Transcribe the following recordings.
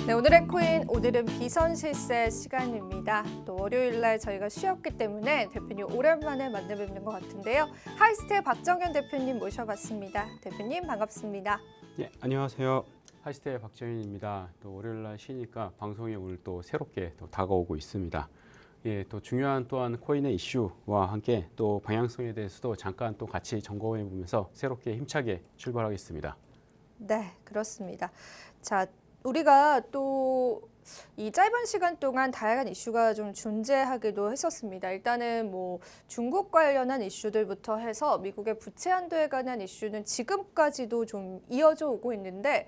네, 오늘의 코인, 오늘은 비선실세 시간입니다. 또 월요일날 저희가 쉬었기 때문에 대표님 오랜만에 만나뵙는 것 같은데요. 하이스트의 박정현 대표님 모셔봤습니다. 대표님 반갑습니다. 네, 안녕하세요. 하이스트의 박정현입니다. 또 월요일날 쉬니까 방송이 오늘 또 새롭게 또 다가오고 있습니다. 예, 또 중요한 또한 코인의 이슈와 함께 또 방향성에 대해서도 잠깐 또 같이 점검해 보면서 새롭게 힘차게 출발하겠습니다. 네, 그렇습니다. 자, 우리가 또 이 짧은 시간 동안 다양한 이슈가 좀 존재하기도 했었습니다. 일단은 뭐 중국 관련한 이슈들부터 해서 미국의 부채 한도에 관한 이슈는 지금까지도 좀 이어져 오고 있는데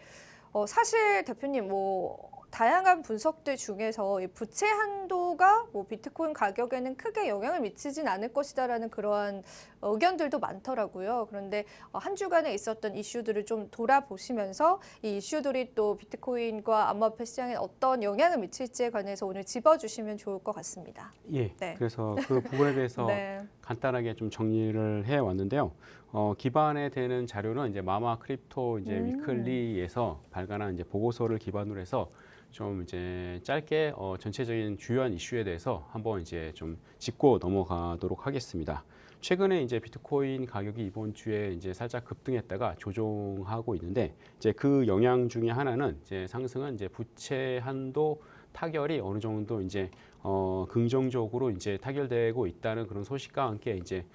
사실 대표님 뭐 다양한 분석들 중에서 이 부채 한도가 뭐 비트코인 가격에는 크게 영향을 미치진 않을 것이다라는 그러한 의견들도 많더라고요. 그런데 한 주간에 있었던 이슈들을 좀 돌아보시면서 이 이슈들이 또 비트코인과 암호화폐 시장에 어떤 영향을 미칠지에 관해서 오늘 짚어주시면 좋을 것 같습니다. 예, 네. 그래서 그 부분에 대해서 네. 간단하게 좀 정리를 해 왔는데요. 기반에 되는 자료는 이제 마마 크립토 이제 위클리에서 발간한 이제 보고서를 기반으로 해서 좀 이제 짧게 전체적인 주요한 이슈에 대해서 한번 이제 좀 짚고 넘어가도록 하겠습니다. 최근에 이제 비트코인 가격이 이번 주에 이제 살짝 급등했다가 조정하고 있는데 이제 그 영향 중에 하나는 이제 상승은 이제 부채 한도 타결이 어느 정도 이제 긍정적으로 이제 타결되고 있다는 그런 소식과 함께 이제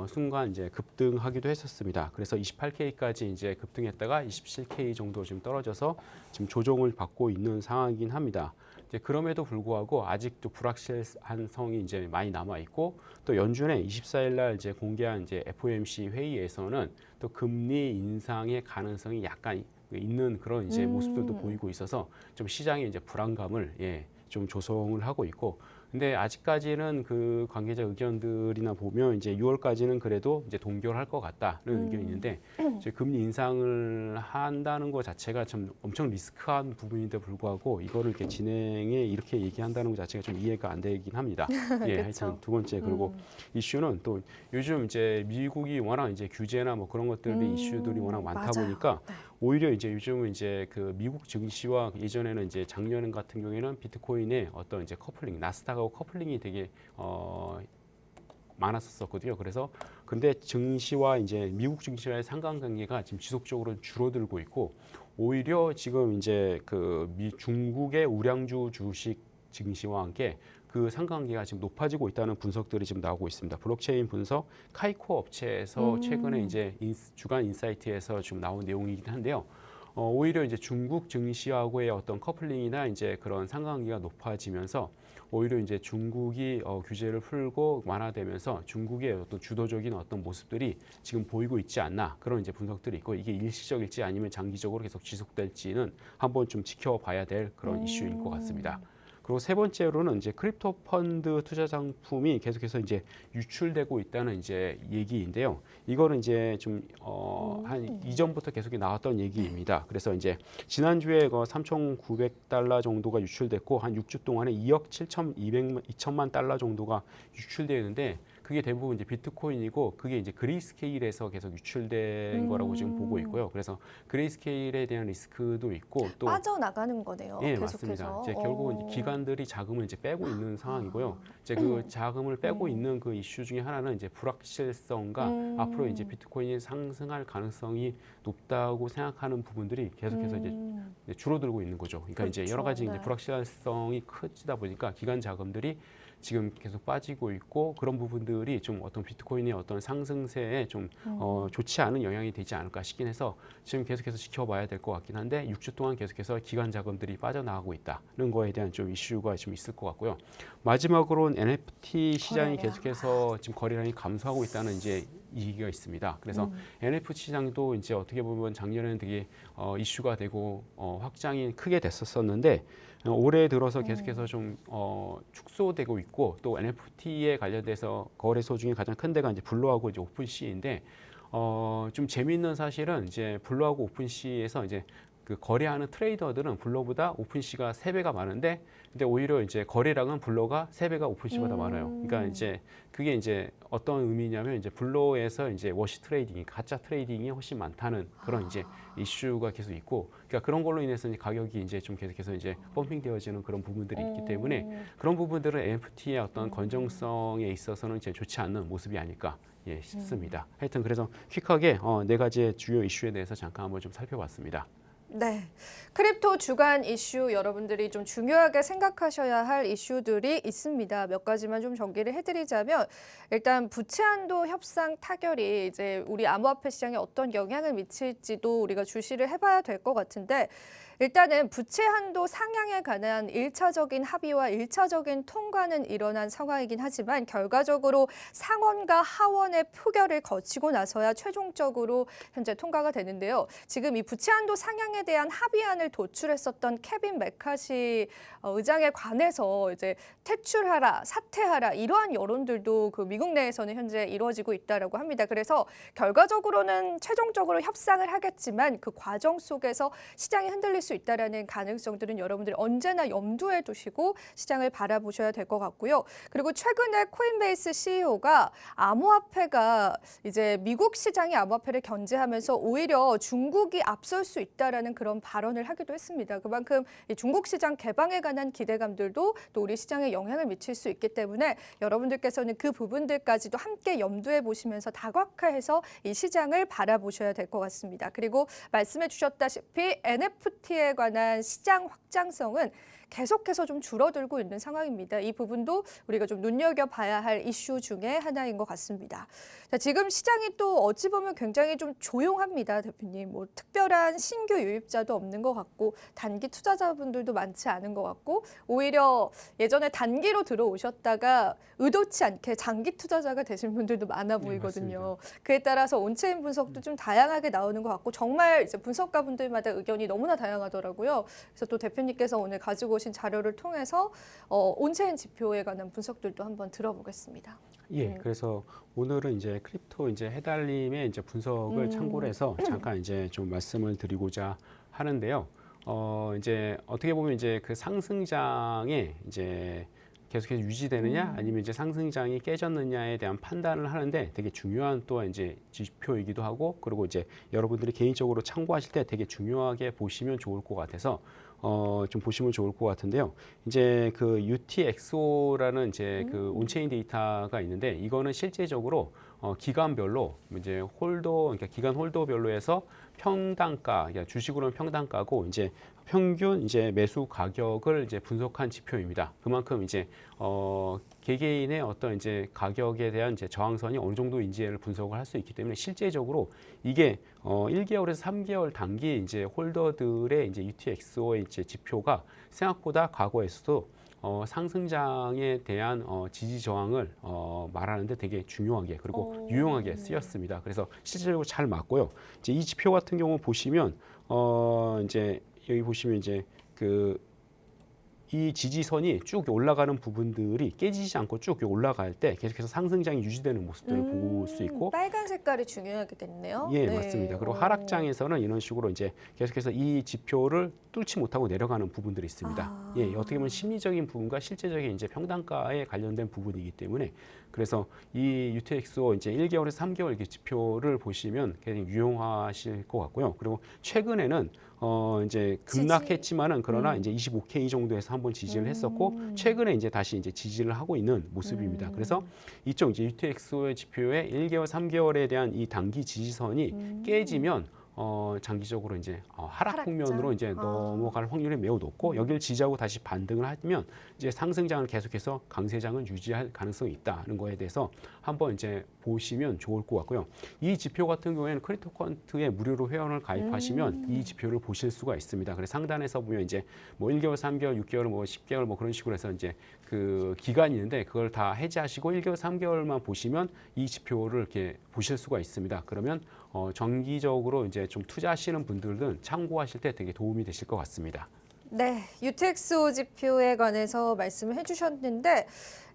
순간 이제 급등하기도 했었습니다. 그래서 28K까지 이제 급등했다가 27K 정도 지금 떨어져서 지금 조정을 받고 있는 상황이긴 합니다. 이제 그럼에도 불구하고 아직도 불확실한 성이 이제 많이 남아 있고 또 연준에 24일 날 이제 공개한 이제 FOMC 회의에서는 또 금리 인상의 가능성이 약간 있는 그런 이제 모습들도 보이고 있어서 좀 시장의 이제 불안감을 좀 조성을 하고 있고, 근데 아직까지는 그 관계자 의견들이나 보면 이제 6월까지는 그래도 이제 동결할 것 같다는 의견이 있는데 이제 금리 인상을 한다는 것 자체가 좀 엄청 리스크한 부분인데 불구하고 이거를 이렇게 진행에 이렇게 얘기한다는 것 자체가 좀 이해가 안 되긴 합니다. 예, 하여튼 두 번째 그리고 이슈는 또 요즘 이제 미국이 워낙 이제 규제나 뭐 그런 것들이 이슈들이 워낙 많다 맞아요. 보니까 네. 오히려 이제 요즘은 이제 그 미국 증시와 예전에는 이제 작년 같은 경우에는 비트코인의 어떤 이제 커플링, 나스닥하고 커플링이 되게 많았었거든요. 그래서 근데 증시와 이제 미국 증시와의 상관관계가 지금 지속적으로 줄어들고 있고 오히려 지금 이제 그 중국의 우량주 주식 증시와 함께 그 상관관계가 지금 높아지고 있다는 분석들이 지금 나오고 있습니다. 블록체인 분석 카이코 업체에서 최근에 이제 주간 인사이트에서 지금 나온 내용이긴 한데요. 오히려 이제 중국 증시하고의 어떤 커플링이나 이제 그런 상관관계가 높아지면서 오히려 이제 중국이 규제를 풀고 완화되면서 중국의 어떤 주도적인 어떤 모습들이 지금 보이고 있지 않나 그런 이제 분석들이 있고 이게 일시적일지 아니면 장기적으로 계속 지속될지는 한번 좀 지켜봐야 될 그런 이슈인 것 같습니다. 그리고 세 번째로는 이제 크립토 펀드 투자 상품이 계속해서 이제 유출되고 있다는 이제 얘기인데요. 이거는 이제 좀 한 이전부터 계속 나왔던 얘기입니다. 그래서 이제 지난주에 3,900달러 정도가 유출됐고 한 6주 동안에 2억 7,200만 달러 정도가 유출되는데 그게 대부분 이제 비트코인이고 그게 이제 그레이스케일에서 계속 유출된 거라고 지금 보고 있고요. 그래서 그레이스케일에 대한 리스크도 있고 또 빠져나가는 거네요. 예, 계속해서. 맞습니다. 이제 결국은 이제 기관들이 자금을 이제 빼고 있는 상황이고요. 이제 그 자금을 빼고 있는 그 이슈 중에 하나는 이제 불확실성과 앞으로 이제 비트코인이 상승할 가능성이 높다고 생각하는 부분들이 계속해서 이제 줄어들고 있는 거죠. 그러니까 이제 여러 가지 이제 불확실성이 커지다 보니까 기관 자금들이 지금 계속 빠지고 있고 그런 부분들이 좀 어떤 비트코인의 어떤 상승세에 좀 좋지 않은 영향이 되지 않을까 싶긴 해서 지금 계속해서 지켜봐야 될 것 같긴 한데 6주 동안 계속해서 기관 자금들이 빠져나가고 있다는 거에 대한 좀 이슈가 좀 있을 것 같고요. 마지막으로는 NFT 시장이 계속해서 지금 거래량이 감소하고 있다는 이제 얘기가 있습니다. 그래서 NFT 시장도 이제 어떻게 보면 작년에는 되게 이슈가 되고 확장이 크게 됐었는데 올해 들어서 계속해서 좀 축소되고 있고 또 NFT에 관련돼서 거래소 중에 가장 큰 데가 이제 블루하고 이제 오픈시인데 좀 재미있는 사실은 이제 블루하고 오픈시에서 이제 그 거래하는 트레이더들은 블러보다 오픈시가 3배가 많은데, 근데 오히려 이제 거래량은 블러가 3배가 오픈시보다 많아요. 그러니까 이제 그게 이제 어떤 의미냐면 이제 블러에서 이제 워시 트레이딩, 가짜 트레이딩이 훨씬 많다는 그런 이제 이슈가 계속 있고, 그러니까 그런 걸로 인해서 이제 가격이 이제 좀 계속해서 이제 펌핑되어지는 그런 부분들이 있기 때문에 그런 부분들은 NFT의 어떤 건정성에 있어서는 이제 좋지 않는 모습이 아닐까. 예, 싶습니다. 하여튼 그래서 퀵하게 4가지의 주요 이슈에 대해서 잠깐 한번 좀 살펴봤습니다. 네. 크립토 주간 이슈 여러분들이 좀 중요하게 생각하셔야 할 이슈들이 있습니다. 몇 가지만 좀 정리를 해드리자면 일단 부채 한도 협상 타결이 이제 우리 암호화폐 시장에 어떤 영향을 미칠지도 우리가 주시를 해봐야 될 것 같은데 일단은 부채 한도 상향에 관한 1차적인 합의와 1차적인 통과는 일어난 상황이긴 하지만 결과적으로 상원과 하원의 표결을 거치고 나서야 최종적으로 현재 통과가 되는데요. 지금 이 부채 한도 상향에 대한 합의안을 도출했었던 케빈 메카시 의장에 관해서 이제 퇴출하라, 사퇴하라 이러한 여론들도 그 미국 내에서는 현재 이루어지고 있다라고 합니다. 그래서 결과적으로는 최종적으로 협상을 하겠지만 그 과정 속에서 시장이 흔들릴 수 있다라는 가능성들은 여러분들이 언제나 염두에 두시고 시장을 바라보셔야 될 것 같고요. 그리고 최근에 코인베이스 CEO가 암호화폐가 이제 미국 시장이 암호화폐를 견제하면서 오히려 중국이 앞설 수 있다라는 그런 발언을 하기도 했습니다. 그만큼 이 중국 시장 개방에 관한 기대감들도 또 우리 시장에 영향을 미칠 수 있기 때문에 여러분들께서는 그 부분들까지도 함께 염두에 보시면서 다각화해서 이 시장을 바라보셔야 될 것 같습니다. 그리고 말씀해 주셨다시피 NFT에 관한 시장 확장성은 계속해서 좀 줄어들고 있는 상황입니다. 이 부분도 우리가 좀 눈여겨봐야 할 이슈 중에 하나인 것 같습니다. 자, 지금 시장이 또 어찌 보면 굉장히 좀 조용합니다, 대표님. 뭐 특별한 신규 유입자도 없는 것 같고 단기 투자자분들도 많지 않은 것 같고 오히려 예전에 단기로 들어오셨다가 의도치 않게 장기 투자자가 되신 분들도 많아 보이거든요. 그에 따라서 온체인 분석도 좀 다양하게 나오는 것 같고 정말 이제 분석가분들마다 의견이 너무나 다양하더라고요. 그래서 또 대표님께서 오늘 가지고 오신 자료를 통해서 온체인 지표에 관한 분석들도 한번 들어보겠습니다. 예, 그래서 오늘은 이제 크립토 이제 해달림의 이제 분석을 참고로 해서 잠깐 이제 좀 말씀을 드리고자 하는데요. 이제 어떻게 보면 이제 그 상승장에 이제 계속해서 유지되느냐 아니면 이제 상승장이 깨졌느냐에 대한 판단을 하는데 되게 중요한 또 이제 지표이기도 하고 그리고 이제 여러분들이 개인적으로 참고하실 때 되게 중요하게 보시면 좋을 것 같아서 좀 보시면 좋을 것 같은데요. 이제 그 UTXO라는 이제 그 온체인 데이터가 있는데 이거는 실제적으로 기간별로 이제 그러니까 기간 홀더별로 해서 평단가, 그러니까 주식으로는 평단가고 이제 평균 이제 매수 가격을 이제 분석한 지표입니다. 그만큼 이제 개개인의 어떤 이제 가격에 대한 이제 저항선이 어느 정도인지를 분석을 할 수 있기 때문에 실제적으로 이게 1개월에서 3개월 단기 이제 홀더들의 이제 UTXO의 이제 지표가 생각보다 과거에서도 상승장에 대한 지지 저항을 말하는데 되게 중요하게 그리고 유용하게 쓰였습니다. 그래서 실질적으로 잘 맞고요. 이제 이 지표 같은 경우 보시면 이제 여기 보시면 이제 이 지지선이 쭉 올라가는 부분들이 깨지지 않고 쭉 올라갈 때 계속해서 상승장이 유지되는 모습들을 볼 수 있고 빨간 색깔이 중요하겠네요. 예, 네. 맞습니다. 그리고 하락장에서는 이런 식으로 이제 계속해서 이 지표를 뚫지 못하고 내려가는 부분들이 있습니다. 예, 어떻게 보면 심리적인 부분과 실제적인 이제 평단가에 관련된 부분이기 때문에 그래서 이 UTXO 이제 1개월에서 3개월 이렇게 지표를 보시면 굉장히 유용하실 것 같고요. 그리고 최근에는 이제 급락했지만은 그러나 이제 25K 정도에서 한번 지지를 했었고 최근에 이제 다시 이제 지지를 하고 있는 모습입니다. 그래서 이쪽 이제 UTXO의 지표의 1개월, 3개월에 대한 이 단기 지지선이 깨지면 장기적으로 이제 하락 국면으로 이제 넘어갈 확률이 매우 높고 여기를 지지하고 다시 반등을 하면 이제 상승장을 계속해서 강세장을 유지할 가능성이 있다는 거에 대해서 한번 이제 보시면 좋을 것 같고요. 이 지표 같은 경우에는 크립토컨트에 무료로 회원을 가입하시면 이 지표를 보실 수가 있습니다. 그래서 상단에서 보면 이제 뭐 1개월, 3개월, 6개월, 뭐 10개월 뭐 그런 식으로 해서 이제 그 기간이 있는데 그걸 다 해지하시고 1개월, 3개월만 보시면 이 지표를 이렇게 보실 수가 있습니다. 그러면 정기적으로 이제 좀 투자하시는 분들은 참고하실 때 되게 도움이 되실 것 같습니다. 네, UTXO 지표에 관해서 말씀을 해주셨는데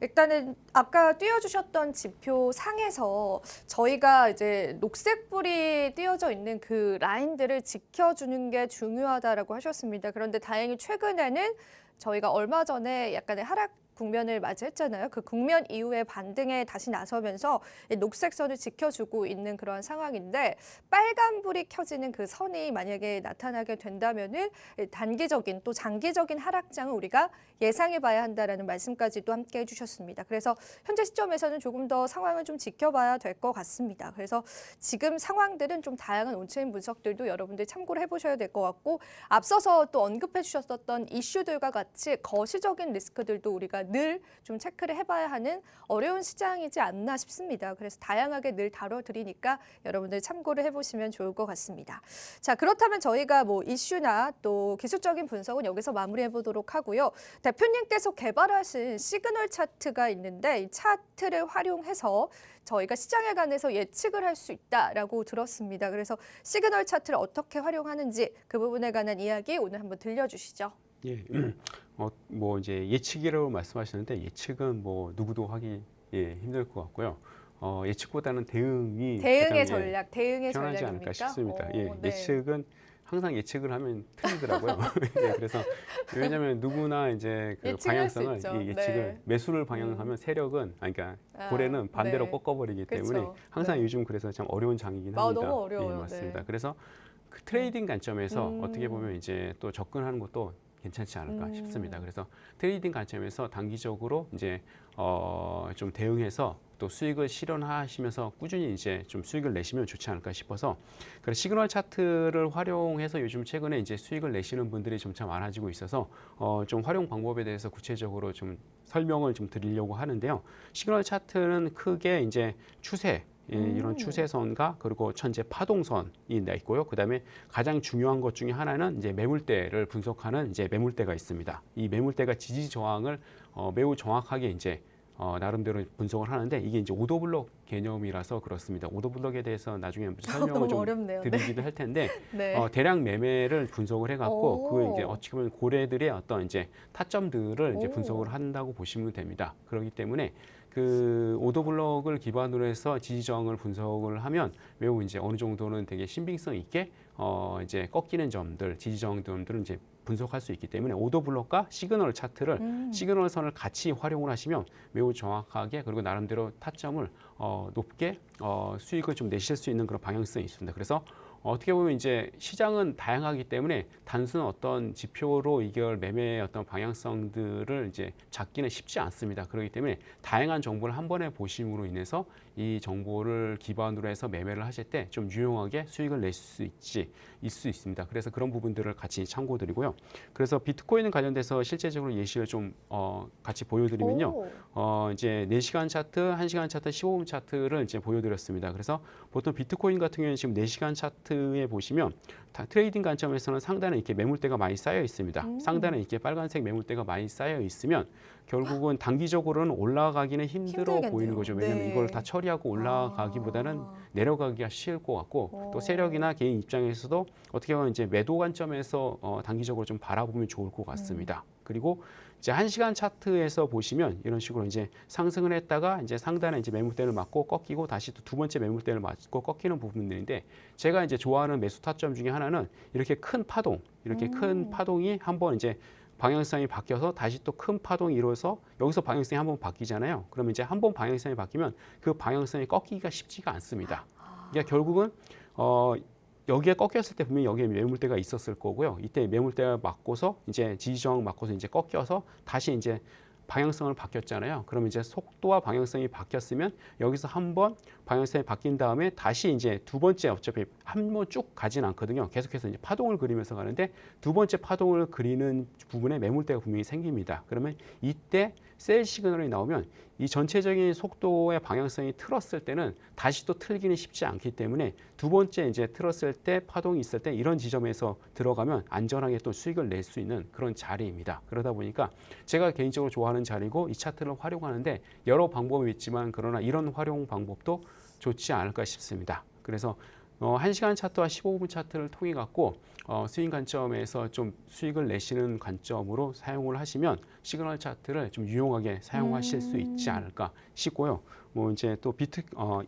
일단은 아까 띄워주셨던 지표 상에서 저희가 이제 녹색불이 띄어져 있는 그 라인들을 지켜주는 게 중요하다라고 하셨습니다. 그런데 다행히 최근에는 저희가 얼마 전에 약간의 하락 국면을 맞이했잖아요. 그 국면 이후에 반등에 다시 나서면서 이 녹색선을 지켜주고 있는 그런 상황인데 빨간불이 켜지는 그 선이 만약에 나타나게 된다면은 단기적인 또 장기적인 하락장을 우리가 예상해 봐야 한다라는 말씀까지도 함께 해주셨습니다. 그래서 현재 시점에서는 조금 더 상황을 좀 지켜봐야 될 것 같습니다. 그래서 지금 상황들은 좀 다양한 온체인 분석들도 여러분들 참고를 해보셔야 될 것 같고 앞서서 또 언급해 주셨었던 이슈들과 같이 거시적인 리스크들도 우리가 늘 좀 체크를 해봐야 하는 어려운 시장이지 않나 싶습니다. 그래서 다양하게 늘 다뤄드리니까 여러분들 참고를 해보시면 좋을 것 같습니다. 자, 그렇다면 저희가 뭐 이슈나 또 기술적인 분석은 여기서 마무리해 보도록 하고요. 대표님께서 개발하신 시그널 차트가 있는데 이 차트를 활용해서 저희가 시장에 관해서 예측을 할 수 있다라고 들었습니다. 그래서 시그널 차트를 어떻게 활용하는지 그 부분에 관한 이야기 오늘 한번 들려주시죠. 예, 뭐 이제 예측이라고 말씀하셨는데 예측은 뭐 누구도 하기 힘들 것 같고요. 예측보다는 대응이 대응의 가장, 전략, 대응의 편하지 전략입니까? 않을까 싶습니다. 예, 네. 예측은 항상 예측을 하면 틀리더라고요. 예, 그래서 왜냐하면 누구나 이제 그 예측할 수 방향성을 있죠. 예측을 네. 매수를 방향하면 세력은 그러니까 고래는 반대로 네. 꺾어버리기 때문에 그쵸. 항상 네. 요즘 그래서 참 어려운 장이긴 아, 합니다. 너무 어려워요. 예, 맞습니다. 네. 그래서 그 트레이딩 관점에서 어떻게 보면 이제 또 접근하는 것도 괜찮지 않을까 싶습니다. 그래서 트레이딩 관점에서 단기적으로 이제 좀 대응해서 또 수익을 실현하시면서 꾸준히 이제 좀 수익을 내시면 좋지 않을까 싶어서 그래서 시그널 차트를 활용해서 요즘 최근에 이제 수익을 내시는 분들이 점차 많아지고 있어서 좀 활용 방법에 대해서 구체적으로 좀 설명을 좀 드리려고 하는데요. 시그널 차트는 크게 이제 추세 이런 추세선과 그리고 현재 파동선이 있고요. 그다음에 가장 중요한 것 중에 하나는 이제 매물대를 분석하는 이제 매물대가 있습니다. 이 매물대가 지지 저항을 매우 정확하게 이제 나름대로 분석을 하는데 이게 이제 오더블록 개념이라서 그렇습니다. 오더블록에 대해서 나중에 설명을 좀 어렵네요. 드리기도 할 텐데 네. 대량 매매를 분석을 해갖고 오. 그 이제 어떻게 보면 고래들의 어떤 이제 타점들을 이제 오. 분석을 한다고 보시면 됩니다. 그렇기 때문에 그 오더블록을 기반으로 해서 지지저항을 분석을 하면 매우 이제 어느 정도는 되게 신빙성 있게 이제 꺾이는 점들, 지지저항 점들을 이제 분석할 수 있기 때문에 오더블록과 시그널 차트를 시그널 선을 같이 활용을 하시면 매우 정확하게 그리고 나름대로 타점을 높게 수익을 좀 내실 수 있는 그런 방향성이 있습니다. 그래서 어떻게 보면 이제 시장은 다양하기 때문에 단순 어떤 지표로 이걸 매매의 어떤 방향성들을 이제 잡기는 쉽지 않습니다. 그렇기 때문에 다양한 정보를 한 번에 보심으로 인해서 이 정보를 기반으로 해서 매매를 하실 때 좀 유용하게 수익을 낼 수 있습니다. 그래서 그런 부분들을 같이 참고드리고요. 그래서 비트코인 관련돼서 실제적으로 예시를 좀 같이 보여드리면요. 이제 4시간 차트, 1시간 차트, 15분 차트를 이제 보여드렸습니다. 그래서 보통 비트코인 같은 경우에는 지금 4시간 차트에 보시면 트레이딩 관점에서는 상단에 이렇게 매물대가 많이 쌓여 있습니다. 상단에 이렇게 빨간색 매물대가 많이 쌓여 있으면 결국은 단기적으로는 올라가기는 힘들어 힘들겠네요. 보이는 거죠. 왜냐하면 네. 이걸 다 처리하고 올라가기보다는 내려가기가 쉬울 것 같고 또 세력이나 개인 입장에서도 어떻게 보면 이제 매도 관점에서 단기적으로 좀 바라보면 좋을 것 같습니다. 그리고 이제 1시간 차트에서 보시면 이런 식으로 이제 상승을 했다가 이제 상단에 이제 매물대를 맞고 꺾이고 다시 또 두 번째 매물대를 맞고 꺾이는 부분들인데 제가 이제 좋아하는 매수 타점 중에 하나는 이렇게 큰 파동, 이렇게 큰 파동이 한번 이제 방향성이 바뀌어서 다시 또 큰 파동이 이루어서 여기서 방향성이 한번 바뀌잖아요. 그러면 이제 한번 방향성이 바뀌면 그 방향성이 꺾이기가 쉽지가 않습니다. 그러니까 결국은 여기에 꺾였을 때 분명히 여기에 매물대가 있었을 거고요. 이때 매물대가 맞고서 이제 지지저항 맞고서 이제 꺾여서 다시 이제 방향성을 바뀌었잖아요. 그러면 이제 속도와 방향성이 바뀌었으면 여기서 한번 방향성이 바뀐 다음에 다시 이제 두 번째 어차피 한 번 쭉 가진 않거든요. 계속해서 이제 파동을 그리면서 가는데 두 번째 파동을 그리는 부분에 매물대가 분명히 생깁니다. 그러면 이때 셀 시그널이 나오면 이 전체적인 속도의 방향성이 틀었을 때는 다시 또 틀기는 쉽지 않기 때문에 두 번째 이제 틀었을 때 파동이 있을 때 이런 지점에서 들어가면 안전하게 또 수익을 낼 수 있는 그런 자리입니다. 그러다 보니까 제가 개인적으로 좋아하는 자리고 이 차트를 활용하는데 여러 방법이 있지만 그러나 이런 활용 방법도 좋지 않을까 싶습니다. 그래서 1시간 차트와 15분 차트를 통해 갖고 스윙 관점에서 좀 수익을 내시는 관점으로 사용을 하시면 시그널 차트를 좀 유용하게 사용하실 수 있지 않을까 싶고요. 뭐 이제 또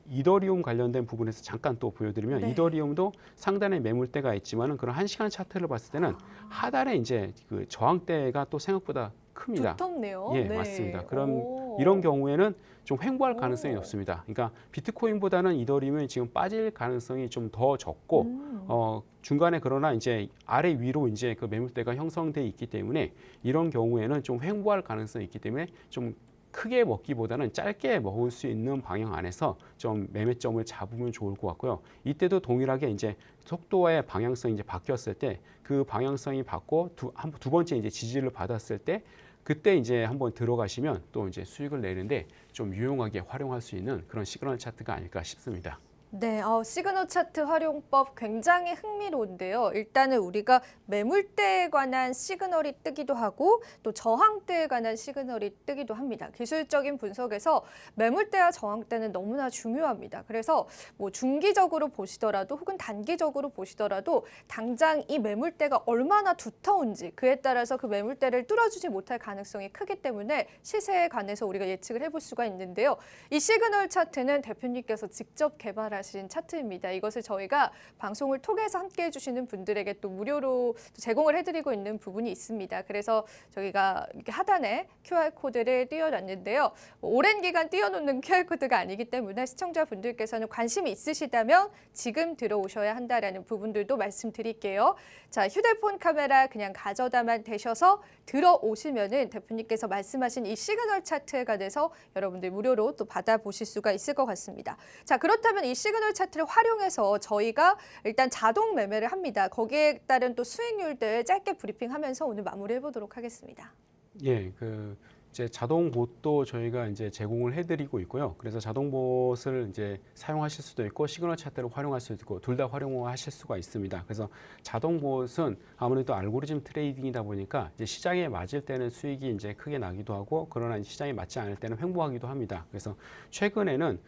이더리움 관련된 부분에서 잠깐 또 보여드리면 네. 이더리움도 상단에 매물대가 있지만은 그런 1시간 차트를 봤을 때는 하단에 이제 그 저항대가 또 생각보다 큽니다. 두텁네요. 예, 네. 맞습니다. 오. 이런 경우에는 좀 횡보할 가능성이 오. 높습니다. 그러니까 비트코인보다는 이더리움이 지금 빠질 가능성이 좀 더 적고 중간에 그러나 이제 아래 위로 이제 그 매물대가 형성돼 있기 때문에 이런 경우에는 좀 횡보할 가능성이 있기 때문에 좀 크게 먹기보다는 짧게 먹을 수 있는 방향 안에서 좀 매매점을 잡으면 좋을 것 같고요. 이때도 동일하게 이제 속도의 방향성이 이제 바뀌었을 때 그 방향성이 바뀌고 두 번째 이제 지지를 받았을 때 그때 이제 한번 들어가시면 또 이제 수익을 내는데 좀 유용하게 활용할 수 있는 그런 시그널 차트가 아닐까 싶습니다. 네, 시그널 차트 활용법 굉장히 흥미로운데요. 일단은 우리가 매물대에 관한 시그널이 뜨기도 하고 또 저항대에 관한 시그널이 뜨기도 합니다. 기술적인 분석에서 매물대와 저항대는 너무나 중요합니다. 그래서 뭐 중기적으로 보시더라도 혹은 단기적으로 보시더라도 당장 이 매물대가 얼마나 두터운지 그에 따라서 그 매물대를 뚫어주지 못할 가능성이 크기 때문에 시세에 관해서 우리가 예측을 해볼 수가 있는데요. 이 시그널 차트는 대표님께서 직접 개발하신 차트입니다. 이것을 저희가 방송을 통해서 함께 해주시는 분들에게 또 무료로 제공을 해드리고 있는 부분이 있습니다. 그래서 저희가 이렇게 하단에 QR코드를 띄워놨는데요. 오랜 기간 띄워놓는 QR코드가 아니기 때문에 시청자분들께서는 관심이 있으시다면 지금 들어오셔야 한다라는 부분들도 말씀드릴게요. 자, 휴대폰 카메라 그냥 가져다만 대셔서 들어오시면은 대표님께서 말씀하신 이 시그널 차트에 관해서 여러분들 무료로 또 받아보실 수가 있을 것 같습니다. 자, 그렇다면 이 시그널 차트를 활용해서 저희가 일단 자동 매매를 합니다. 거기에 따른 또 수익률들 짧게 브리핑하면서 오늘 마무리해 보도록 하겠습니다. 예, 이제 자동 봇도 저희가 이제 제공을 해드리고 있고요. 그래서 자동 봇을 이제 사용하실 수도 있고 시그널 차트를 활용할 수도 있고 둘 다 활용하실 수가 있습니다. 그래서 자동 봇은 아무래도 알고리즘 트레이딩이다 보니까 이제 시장에 맞을 때는 수익이 이제 크게 나기도 하고 그러나 시장에 맞지 않을 때는 횡보하기도 합니다. 그래서 최근에는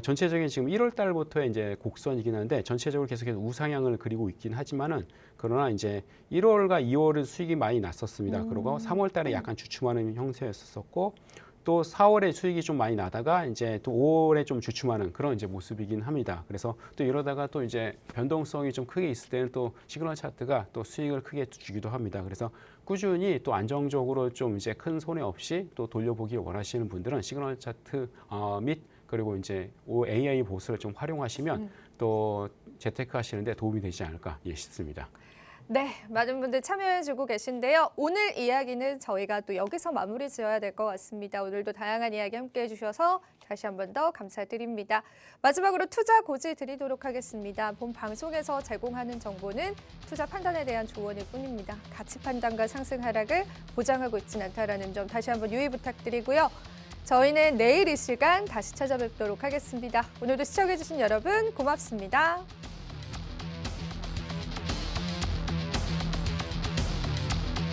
전체적인 지금 1월 달부터의 이제 곡선이긴 한데 전체적으로 계속해서 우상향을 그리고 있긴 하지만은 그러나 이제 1월과 2월은 수익이 많이 났었습니다. 그리고 3월 달에 약간 주춤하는 형태였었고 또 4월에 수익이 좀 많이 나다가 이제 또 5월에 좀 주춤하는 그런 이제 모습이긴 합니다. 그래서 또 이러다가 또 이제 변동성이 좀 크게 있을 때는 또 시그널 차트가 또 수익을 크게 주기도 합니다. 그래서 꾸준히 또 안정적으로 좀 이제 큰 손해 없이 또 돌려보기 원하시는 분들은 시그널 차트 및 그리고 이제 AI 봇을 좀 활용하시면 또 재테크 하시는데 도움이 되지 않을까 싶습니다. 네, 많은 분들 참여해주고 계신데요. 오늘 이야기는 저희가 또 여기서 마무리 지어야 될 것 같습니다. 오늘도 다양한 이야기 함께 해주셔서 다시 한 번 더 감사드립니다. 마지막으로 투자 고지 드리도록 하겠습니다. 본 방송에서 제공하는 정보는 투자 판단에 대한 조언일 뿐입니다. 가치 판단과 상승 하락을 보장하고 있지는 않다라는 점 다시 한번 유의 부탁드리고요. 저희는 내일 이 시간 다시 찾아뵙도록 하겠습니다. 오늘도 시청해주신 여러분 고맙습니다.